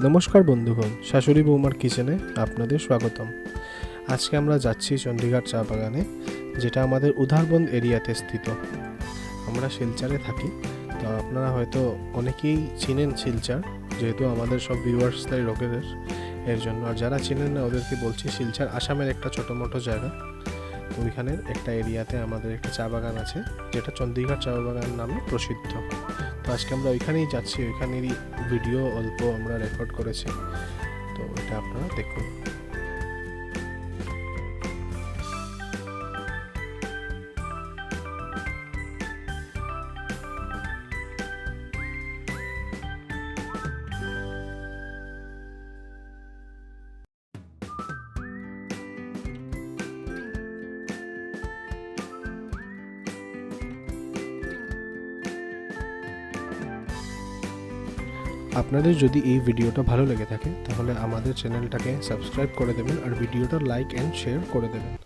নমস্কার বন্ধুগণ, শাশুড়ি বৌমার কিচেনে আপনাদের স্বাগতম। আজকে আমরা যাচ্ছি চণ্ডীঘাট চা বাগানে, যেটা আমাদের উধারবন্দ এরিয়াতে স্থিত। আমরা শিলচরে থাকি, তো আপনারা হয়তো অনেকেই চিনেন শিলচর, যেহেতু আমাদের সব ভিউয়ার্সদের লোকেদের এর জন্য। আর যারা চিনেন না ওদেরকে বলছি, শিলচর আসামের একটা ছোটো মোটো জায়গা। তো ওইখানের একটা এরিয়াতে আমাদের একটা চা বাগান আছে, যেটা চণ্ডীঘাট চা বাগান নামে প্রসিদ্ধ। তো আজকে আমরা ওইখানেই যাচ্ছি, ওইখানেরই ভিডিও অল্প আমরা রেকর্ড করেছি, তো এটা আপনারা দেখুন। আপনাদের যদি এই ভিডিওটা ভালো লেগে থাকে তাহলে আমাদের চ্যানেলটাকে সাবস্ক্রাইব করে দেবেন আর ভিডিওটা লাইক অ্যান্ড শেয়ার করে দেবেন।